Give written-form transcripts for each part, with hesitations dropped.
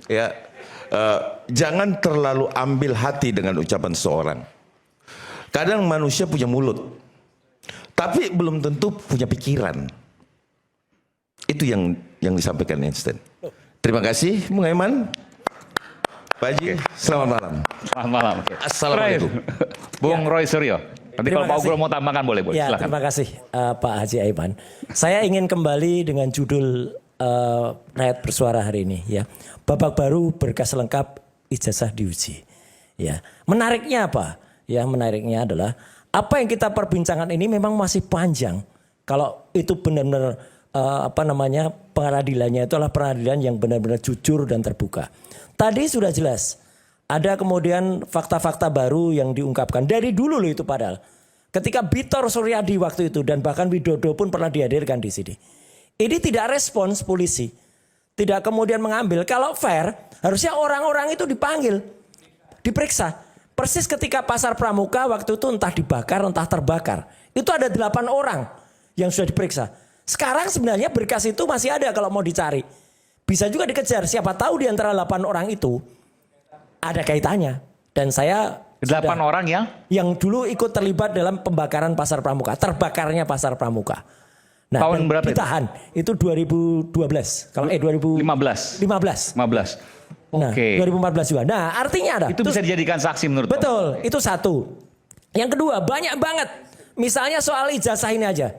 Ya, jangan terlalu ambil hati dengan ucapan seseorang. Kadang manusia punya mulut, tapi belum tentu punya pikiran. Itu yang disampaikan Einstein. Terima kasih, Bung Aiman. Pak Haji, selamat malam. Selamat malam. Assalamualaikum. Bung Roy Suryo. Nanti kalau Pak Ugro mau tambahkan boleh. Ya, silakan. terima kasih Pak Haji Aiman. Saya ingin kembali dengan judul Rakyat Bersuara hari ini. Ya, babak baru berkas lengkap ijazah diuji. Ya, menariknya apa? Ya, menariknya adalah apa yang kita perbincangkan ini memang masih panjang. Kalau itu benar-benar pengadilannya itu adalah pengadilan yang benar-benar jujur dan terbuka. Tadi sudah jelas. Ada kemudian fakta-fakta baru yang diungkapkan. Dari dulu loh itu padahal. Ketika Bitor Suryadi waktu itu dan bahkan Widodo pun pernah dihadirkan di sini. Ini tidak respons polisi. Tidak kemudian mengambil. Kalau fair harusnya orang-orang itu dipanggil. Diperiksa. Persis ketika Pasar Pramuka waktu itu entah dibakar entah terbakar. Itu ada 8 orang yang sudah diperiksa. Sekarang sebenarnya berkas itu masih ada kalau mau dicari. Bisa juga dikejar. Siapa tahu di antara 8 orang itu ada kaitannya. Dan saya 8 orang yang dulu ikut terlibat dalam pembakaran Pasar Pramuka, terbakarnya Pasar Pramuka. Nah, tahun berapa ditahan itu 2012. Kalau 2015. 15. Nah, Oke. 2014 juga. Nah, artinya ada. Itu bisa dijadikan saksi menurut Betul, itu satu. Yang kedua, banyak banget. Misalnya soal ijazah ini aja.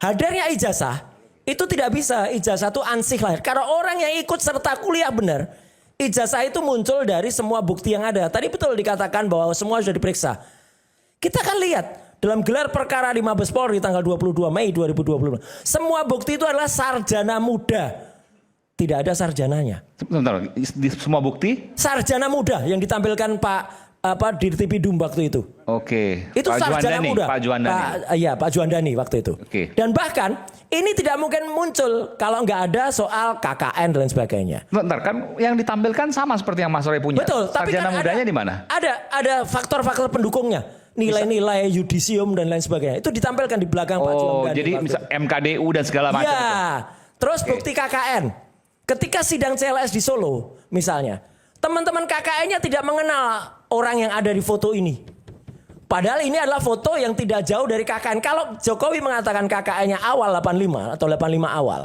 Hadirnya ijazah itu tidak bisa ijazah itu ansih lahir. Karena orang yang ikut serta kuliah benar, ijazah itu muncul dari semua bukti yang ada. Tadi betul dikatakan bahwa semua sudah diperiksa. Kita akan lihat dalam gelar perkara di Mabes Polri tanggal 22 Mei 2020. Semua bukti itu adalah sarjana muda. Tidak ada sarjananya. Sebentar, di semua bukti? Sarjana muda yang ditampilkan Pak Dirtipidum waktu itu. Oke. Itu Pak sarjana Juandani, muda. Pak Juandani. Pak Juandani waktu itu. Oke. Dan bahkan ini tidak mungkin muncul kalau nggak ada soal KKN dan sebagainya. Bentar, kan yang ditampilkan sama seperti yang Mas Roy punya. Betul, tapi sarjana kan mudanya di mana? Ada faktor-faktor pendukungnya. Nilai-nilai yudisium dan lain sebagainya. Itu ditampilkan di belakang Pak Juandani. Oh, jadi MKDU dan segala macam. Ya. Terus bukti KKN. Ketika sidang CLS di Solo misalnya, teman-teman KKN-nya tidak mengenal orang yang ada di foto ini. Padahal ini adalah foto yang tidak jauh dari KKN. Kalau Jokowi mengatakan KKN-nya awal 85 atau 85 awal,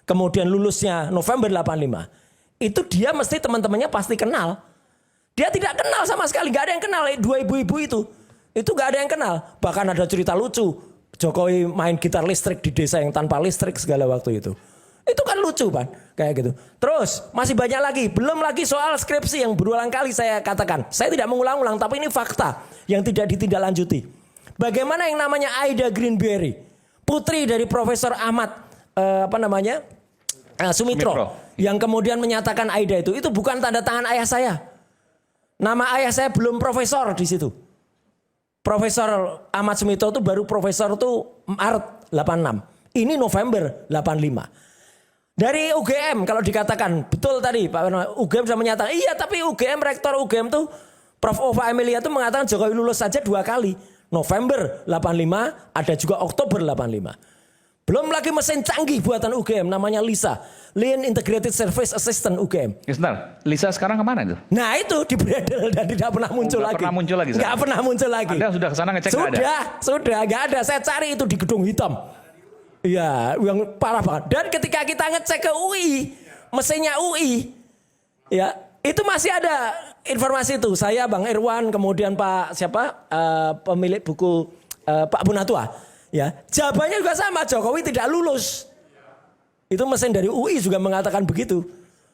kemudian lulusnya November 85, itu dia mesti teman-temannya pasti kenal. Dia tidak kenal sama sekali, gak ada yang kenal dua ibu-ibu itu. Itu gak ada yang kenal. Bahkan ada cerita lucu, Jokowi main gitar listrik di desa yang tanpa listrik segala waktu itu. Itu kan lucu kan, kayak gitu. Terus masih banyak lagi, belum lagi soal skripsi yang berulang kali saya katakan. Saya tidak mengulang-ulang, tapi ini fakta yang tidak ditindaklanjuti. Bagaimana yang namanya Aida Greenberry, putri dari Profesor Ahmad Sumitro, yang kemudian menyatakan Aida itu bukan tanda tangan ayah saya. Nama ayah saya belum profesor di situ. Profesor Ahmad Sumitro itu baru profesor itu Maret 86. Ini November 85. Dari UGM kalau dikatakan betul tadi Pak UGM sudah menyatakan iya, tapi UGM rektor UGM tuh Prof Ova Emilia tuh mengatakan Jokowi lulus saja 2 kali, November 85 ada juga Oktober 85. Belum lagi mesin canggih buatan UGM namanya LISA, Lean Integrated Service Assistant UGM. Ya, sebentar, Lisa sekarang kemana itu? Nah itu dibredel dan tidak pernah muncul lagi. Pernah muncul lagi. Nggak pernah muncul lagi. Anda sudah kesana ngecek? Sudah nggak ada. Saya cari itu di gedung hitam. Iya, yang parah banget. Dan ketika kita ngecek ke UI, mesinnya UI, ya itu masih ada informasi itu. Saya, Bang Irwan, kemudian Pak pemilik buku Pak Bunatua, ya jawabannya juga sama. Jokowi tidak lulus. Itu mesin dari UI juga mengatakan begitu.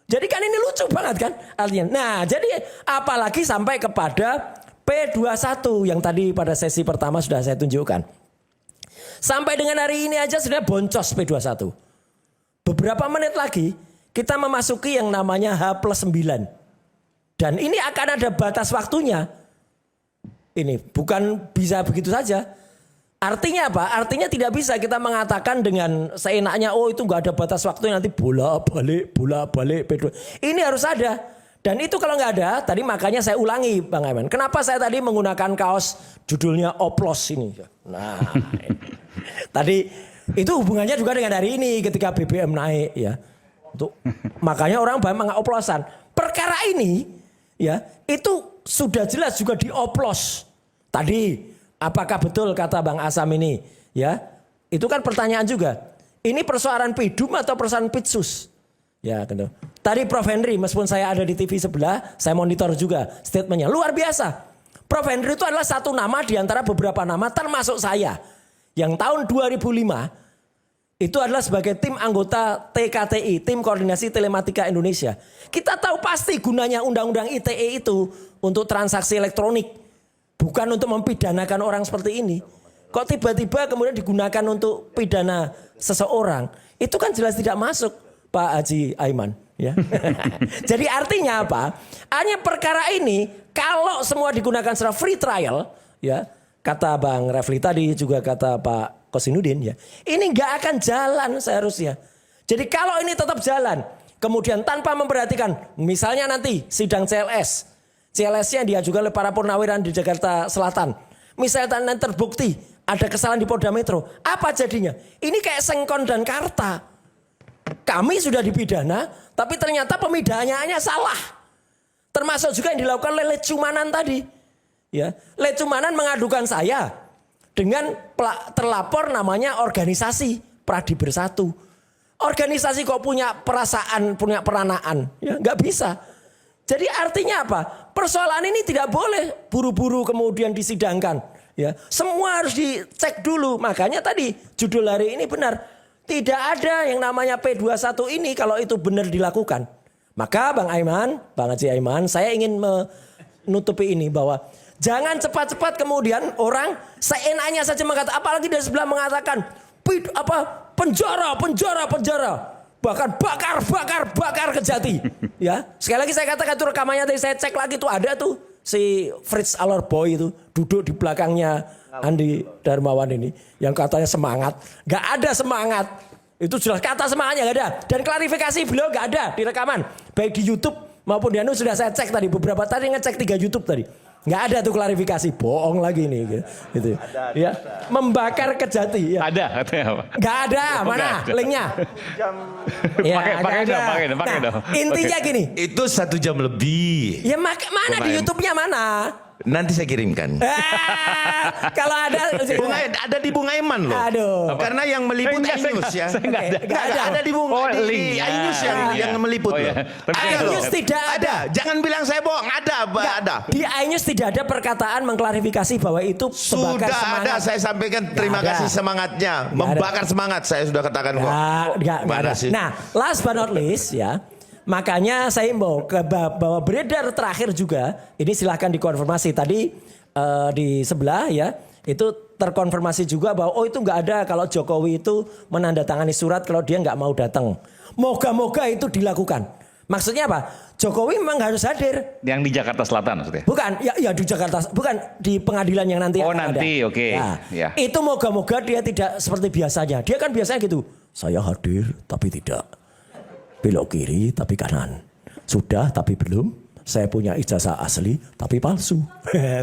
Jadi kan ini lucu banget kan artinya. Nah, jadi apalagi sampai kepada P21 yang tadi pada sesi pertama sudah saya tunjukkan. Sampai dengan hari ini aja sudah boncos P21. Beberapa menit lagi kita memasuki yang namanya H+9. Dan ini akan ada batas waktunya. Ini bukan bisa begitu saja. Artinya apa? Artinya tidak bisa kita mengatakan dengan seenaknya, oh itu nggak ada batas waktu nanti bola balik P2. Ini harus ada. Dan itu kalau nggak ada, tadi makanya saya ulangi Bang Aiman. Kenapa saya tadi menggunakan kaos judulnya Oplos ini? Nah, tadi itu hubungannya juga dengan hari ini ketika BBM naik ya. Makanya orang banyak mengoplosan. Perkara ini ya itu sudah jelas juga dioplos. Tadi apakah betul kata Bang Asam ini ya? Itu kan pertanyaan juga. Ini persoalan pidum atau persoalan pitsus? Ya, gitu. Tadi Prof Henry, meskipun saya ada di TV sebelah, saya monitor juga statementnya. Luar biasa. Prof Henry itu adalah satu nama di antara beberapa nama termasuk saya. Yang tahun 2005 itu adalah sebagai tim anggota TKTI, Tim Koordinasi Telematika Indonesia. Kita tahu pasti gunanya Undang-Undang ITE itu untuk transaksi elektronik. Bukan untuk mempidanakan orang seperti ini. Kok tiba-tiba kemudian digunakan untuk pidana seseorang? Itu kan jelas tidak masuk, Pak Haji Aiman. Ya. Jadi artinya apa? Hanya perkara ini kalau semua digunakan secara free trial, ya kata Bang Refli tadi juga kata Pak Kosinudin, ya ini nggak akan jalan seharusnya. Jadi kalau ini tetap jalan, kemudian tanpa memperhatikan, misalnya nanti sidang CLS-nya diajukan oleh para purnawiran di Jakarta Selatan, misalnya nanti terbukti ada kesalahan di Polda Metro, apa jadinya? Ini kayak Sengkon dan Karta. Kami sudah dipidana, tapi ternyata pemidananya salah. Termasuk juga yang dilakukan oleh Lecumanan tadi. Ya, Lecumanan mengadukan saya dengan terlapor namanya organisasi Pradi Bersatu. Organisasi kok punya perasaan, punya peranaan? Ya, nggak bisa. Jadi artinya apa? Persoalan ini tidak boleh buru-buru kemudian disidangkan. Ya, semua harus dicek dulu. Makanya tadi judul hari ini benar. Tidak ada yang namanya P21 ini kalau itu benar dilakukan. Maka Bang Aiman, Bang Haji Aiman, saya ingin menutupi ini bahwa jangan cepat-cepat kemudian orang seenaknya saja mengatakan, apalagi dari sebelah mengatakan penjara. Bahkan bakar Kejati. Ya, sekali lagi saya katakan itu rekamannya tadi saya cek lagi tuh ada tuh si Fritz Boy itu duduk di belakangnya Andi Darmawan ini yang katanya semangat, nggak ada semangat. Itu jelas kata semangatnya nggak ada. Dan klarifikasi beliau nggak ada di rekaman, baik di YouTube maupun di Anu sudah saya cek tadi beberapa tadi ngecek 3 YouTube tadi. Nggak ada tuh klarifikasi, bohong lagi nih gitu. Ya, membakar Kejati. Ya. Ada katanya apa? Nggak ada, mana linknya? Ya, pakai dong. Intinya gini. Itu 1 jam lebih. Ya mana di YouTube-nya mana? Nanti saya kirimkan. Kalau ada Ada di Bung Aiman loh. Aduh. Karena yang meliput iNews ya. Nggak ada. Ada di Bung di iNews yang meliput loh. iNews tidak ada. Jangan bilang saya bohong. Ada. Di iNews tidak ada perkataan mengklarifikasi bahwa itu sudah semangat. ada. Saya sampaikan terima kasih semangatnya. Membakar semangat. Saya sudah katakan kok. Nggak ada. Nah, last but not least ya. Makanya saya mau bahwa beredar terakhir juga ini silahkan dikonfirmasi tadi di sebelah ya itu terkonfirmasi juga bahwa itu nggak ada kalau Jokowi itu menandatangani surat kalau dia nggak mau datang. Moga-moga itu dilakukan. Maksudnya apa? Jokowi memang harus hadir. Yang di Jakarta Selatan maksudnya? Bukan, ya di Jakarta, bukan di pengadilan yang nanti. Oh nanti, oke. Ya. Itu moga-moga dia tidak seperti biasanya. Dia kan biasanya gitu. Saya hadir tapi tidak. Belok kiri tapi kanan. Sudah tapi belum. Saya punya ijazah asli tapi palsu.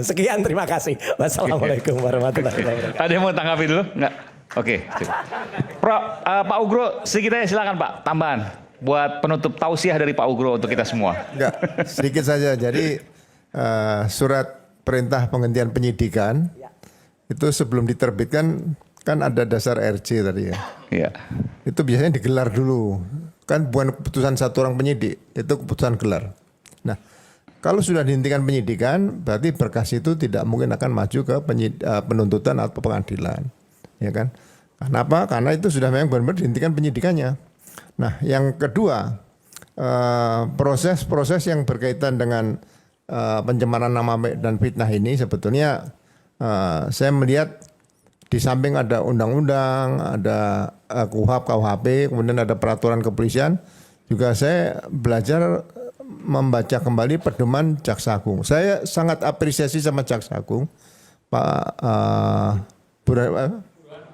Sekian, terima kasih. Wassalamualaikum warahmatullahi wabarakatuh. Ada yang mau tanggapi dulu? Enggak? Oke. Pak Ugro, sedikit aja silakan Pak, tambahan. Buat penutup tausiah dari Pak Ugro untuk kita semua. Enggak, sedikit saja. Jadi surat perintah penghentian penyidikan itu sebelum diterbitkan kan ada dasar RC tadi ya. Iya. Itu biasanya digelar dulu. Kan bukan keputusan satu orang penyidik, itu keputusan gelar. Nah, kalau sudah dihentikan penyidikan, berarti berkas itu tidak mungkin akan maju ke penuntutan atau pengadilan, ya kan? Kenapa? Karena itu sudah memang benar-benar dihentikan penyidikannya. Nah, yang kedua, proses-proses yang berkaitan dengan pencemaran nama baik dan fitnah ini sebetulnya saya melihat di samping ada undang-undang, ada KUHP, kemudian ada peraturan kepolisian, juga saya belajar membaca kembali pedoman Jaksa Agung. Saya sangat apresiasi sama Jaksa Agung, Pak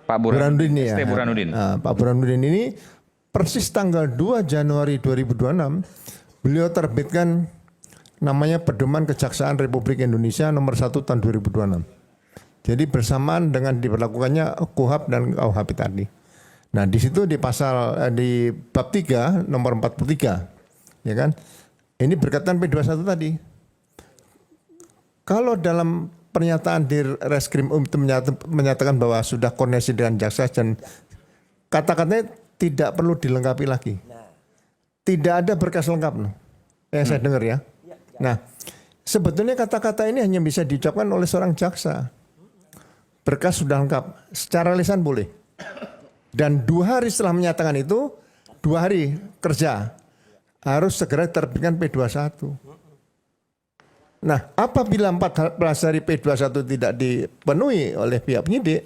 Burhanuddin ya. Pak Burhanuddin ini persis tanggal 2 Januari 2026 beliau terbitkan namanya Pedoman Kejaksaan Republik Indonesia nomor 1 tahun 2026. Jadi bersamaan dengan diberlakukannya KUHP dan KUHP tadi. Nah, di situ di pasal di bab 3 nomor 43, ya kan? Ini berkaitan P21 tadi. Kalau dalam pernyataan di Reskrim itu menyatakan bahwa sudah koordinasi dengan jaksa dan kata-katanya tidak perlu dilengkapi lagi. Tidak ada berkas lengkap loh. Yang saya dengar ya. Nah, sebetulnya kata-kata ini hanya bisa diucapkan oleh seorang jaksa. Berkas sudah lengkap. Secara lisan boleh. Dan 2 hari setelah menyatakan itu, 2 hari kerja harus segera terbitkan P21. Nah, apabila 14 hari P21 tidak dipenuhi oleh pihak penyidik,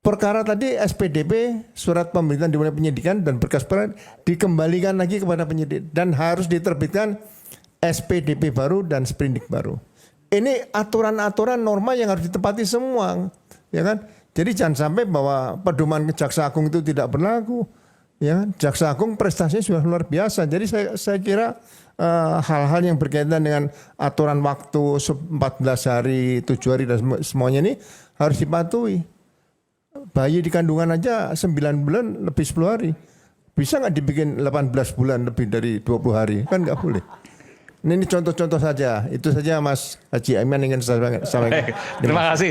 perkara tadi SPDP, surat pemberitahuan dimulai penyidikan dan berkas perkara dikembalikan lagi kepada penyidik dan harus diterbitkan SPDP baru dan sprindik baru. Ini aturan-aturan norma yang harus ditepati semua, ya kan? Jadi jangan sampai bahwa pedoman Jaksa Agung itu tidak berlaku. Ya, Jaksa Agung prestasinya sudah luar biasa. Jadi saya kira hal-hal yang berkaitan dengan aturan waktu 14 hari, 7 hari dan semuanya ini harus dipatuhi. Bayi di kandungan aja 9 bulan lebih 10 hari. Bisa nggak dibikin 18 bulan lebih dari 20 hari? Kan nggak boleh. Ini contoh-contoh saja. Itu saja Mas Haji Aiman ingin saya sampaikan. Terima kasih.